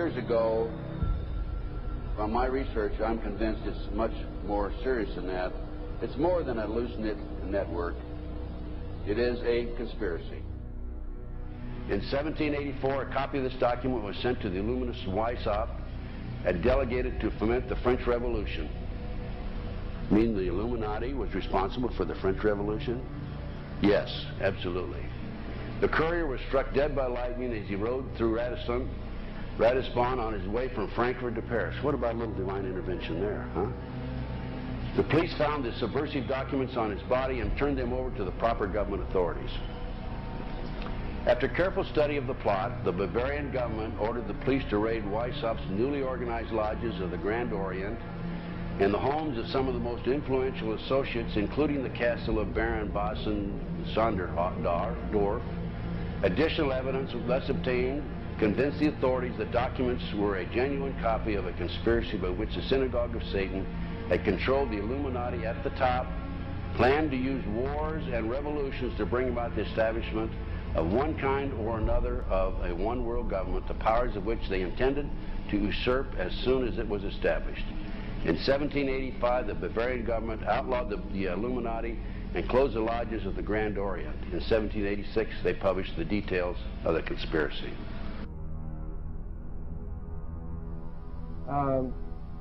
years ago, from my research, I'm convinced it's much more serious than that. It's more than a loose-knit network. It is a conspiracy. In 1784, a copy of this document was sent to the Illuminist Weishaupt and delegated to foment the French Revolution. Mean the Illuminati was responsible for the French Revolution? Yes, absolutely. The courier was struck dead by lightning as he rode through Ratisbon on his way from Frankfurt to Paris. What about a little divine intervention there, huh? The police found the subversive documents on his body and turned them over to the proper government authorities. After careful study of the plot, the Bavarian government ordered the police to raid Weishaupt's newly organized lodges of the Grand Orient and the homes of some of the most influential associates, including the castle of Baron Bossen-Sonderdorf. Additional evidence thus obtained convinced the authorities that documents were a genuine copy of a conspiracy by which the Synagogue of Satan had controlled the Illuminati at the top, planned to use wars and revolutions to bring about the establishment of one kind or another of a one-world government, the powers of which they intended to usurp as soon as it was established. In 1785, the Bavarian government outlawed the Illuminati and closed the lodges of the Grand Orient. In 1786, they published the details of the conspiracy.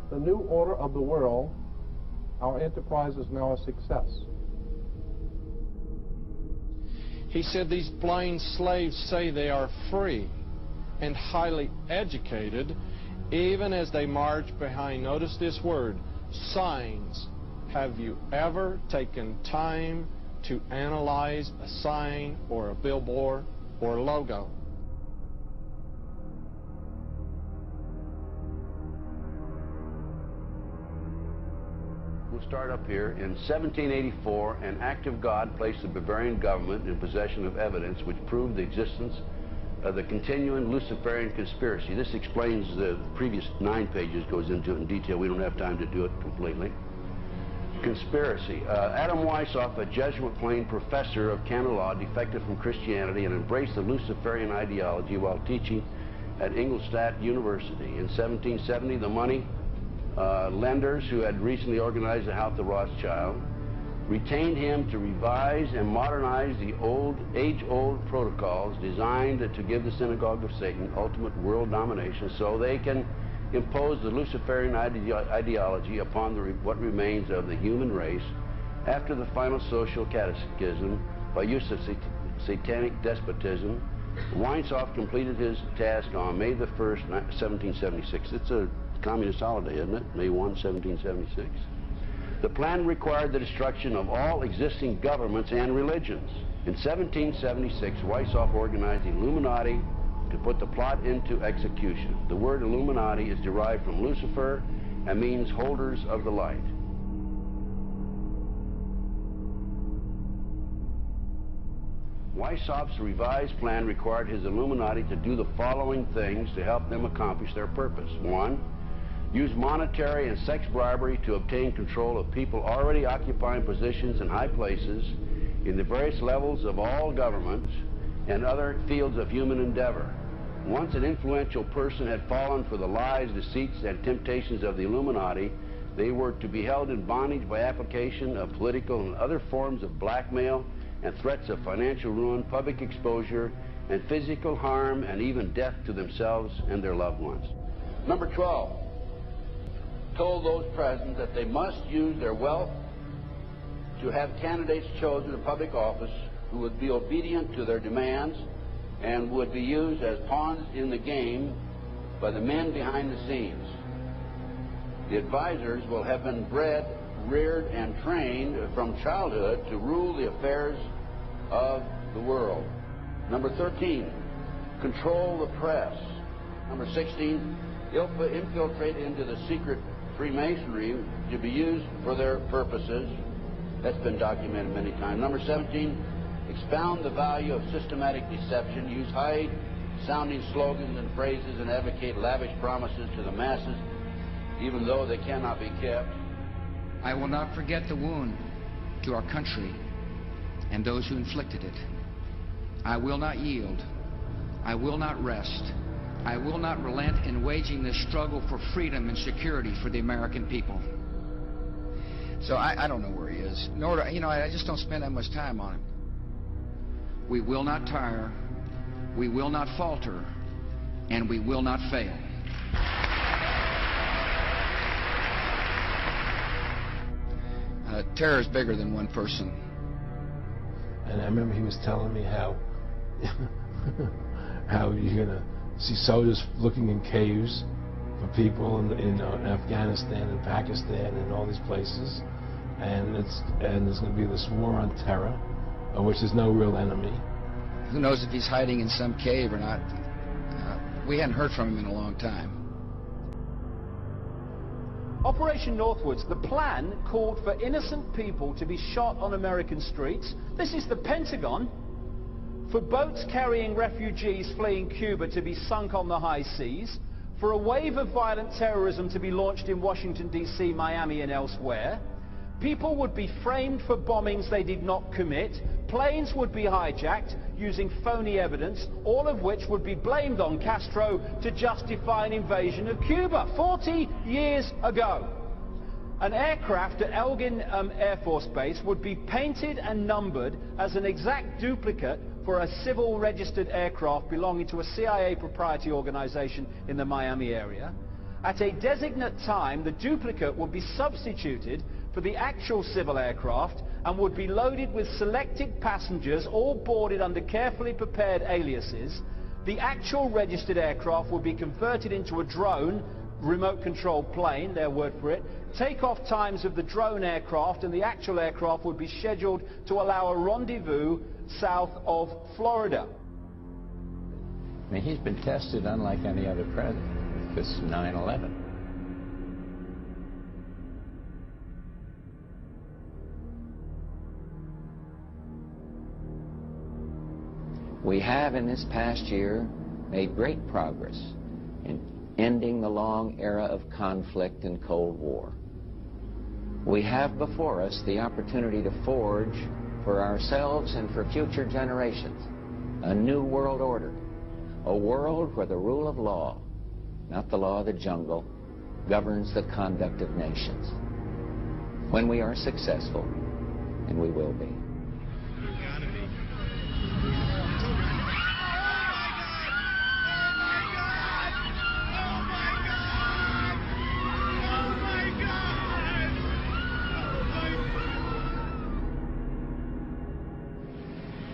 The new order of the world, our enterprise is now a success. He said these blind slaves say they are free and highly educated, even as they march behind, notice this word, signs. Have you ever taken time to analyze a sign or a billboard or a logo? We'll start up here. In 1784, an act of God placed the Bavarian government in possession of evidence which proved the existence of the continuing Luciferian conspiracy. This explains the previous 9 pages, goes into it in detail. We don't have time to do it completely. Conspiracy. Adam Weishaupt, a Jesuit-trained professor of canon law, defected from Christianity and embraced the Luciferian ideology while teaching at Ingolstadt University. In 1770, the money lenders who had recently organized the House of Rothschild retained him to revise and modernize the age-old protocols designed to give the Synagogue of Satan ultimate world domination so they can impose the Luciferian ideology upon what remains of the human race after the final social cataclysm by use of satanic despotism. Weishaupt completed his task on May the 1st, 1776. It's a communist holiday, isn't it? May 1, 1776. The plan required the destruction of all existing governments and religions. In 1776, Weishaupt organized the Illuminati to put the plot into execution. The word Illuminati is derived from Lucifer and means holders of the light. Weishaupt's revised plan required his Illuminati to do the following things to help them accomplish their purpose. 1, use monetary and sex bribery to obtain control of people already occupying positions in high places in the various levels of all governments and other fields of human endeavor. Once an influential person had fallen for the lies, deceits, and temptations of the Illuminati, they were to be held in bondage by application of political and other forms of blackmail and threats of financial ruin, public exposure, and physical harm, and even death to themselves and their loved ones. Number 12, told those present that they must use their wealth to have candidates chosen to public office who would be obedient to their demands and would be used as pawns in the game by the men behind the scenes. The advisors will have been bred, reared, and trained from childhood to rule the affairs of the world. Number 13, control the press. Number 16, infiltrate into the secret Freemasonry to be used for their purposes. That's been documented many times. Number 17, expound the value of systematic deception, use high-sounding slogans and phrases, and advocate lavish promises to the masses, even though they cannot be kept. I will not forget the wound to our country and those who inflicted it. I will not yield. I will not rest I will not relent in waging this struggle for freedom and security for the American people. So I don't know where he is. Nor do, I just don't spend that much time on him. We will not tire, we will not falter, and we will not fail. Terror is bigger than one person. And I remember he was telling me how you're gonna see soldiers looking in caves for people in Afghanistan and Pakistan and all these places, and there's gonna be this war on terror, of which there's no real enemy. Who knows if he's hiding in some cave or not? We hadn't heard from him in a long time. Operation Northwoods, the plan called for innocent people to be shot on American streets. This is the Pentagon. For boats carrying refugees fleeing Cuba to be sunk on the high seas. For a wave of violent terrorism to be launched in Washington, D.C., Miami, and elsewhere. People would be framed for bombings they did not commit. Planes would be hijacked using phony evidence, all of which would be blamed on Castro to justify an invasion of Cuba 40 years ago. An aircraft at Elgin Air Force Base would be painted and numbered as an exact duplicate for a civil registered aircraft belonging to a CIA proprietary organization in the Miami area. At a designate time, the duplicate would be substituted for the actual civil aircraft and would be loaded with selected passengers, all boarded under carefully prepared aliases. The actual registered aircraft would be converted into a drone, remote controlled plane, their word for it. Takeoff times of the drone aircraft and the actual aircraft would be scheduled to allow a rendezvous south of Florida. I mean, he's been tested unlike any other president with this 9/11. We have in this past year made great progress in ending the long era of conflict and Cold War. We have before us the opportunity to forge for ourselves and for future generations a new world order, a world where the rule of law, not the law of the jungle, governs the conduct of nations. When we are successful, and we will be.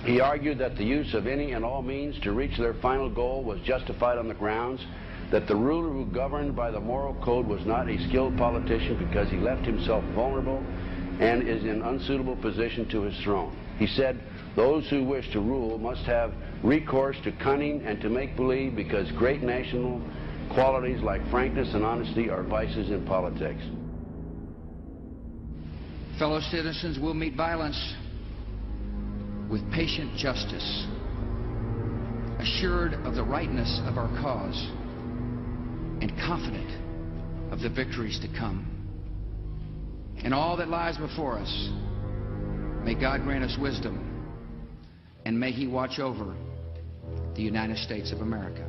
He argued that the use of any and all means to reach their final goal was justified on the grounds that the ruler who governed by the moral code was not a skilled politician because he left himself vulnerable and is in unsuitable position to his throne. He said those who wish to rule must have recourse to cunning and to make-believe because great national qualities like frankness and honesty are vices in politics. Fellow citizens will meet violence with patient justice, assured of the rightness of our cause, and confident of the victories to come. In all that lies before us, may God grant us wisdom, and may He watch over the United States of America.